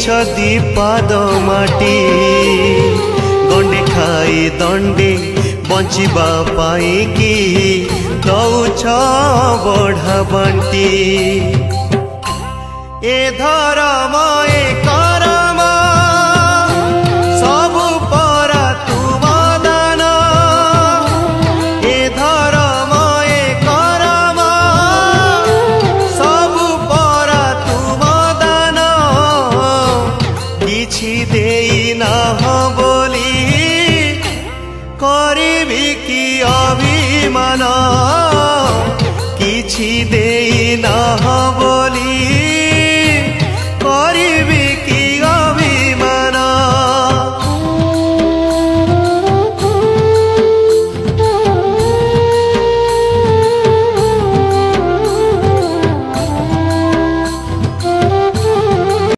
दी पाद माटी गंडे खाई दंडे बंचिबा पाई कि दौछ बढ़ा बंटी ए धर्म ए करम सबु परा तुम दान ए धर्म ए करम सबु परा तुम दान किछि देई ना बोली करिबि कि अभिमान किछि देई ना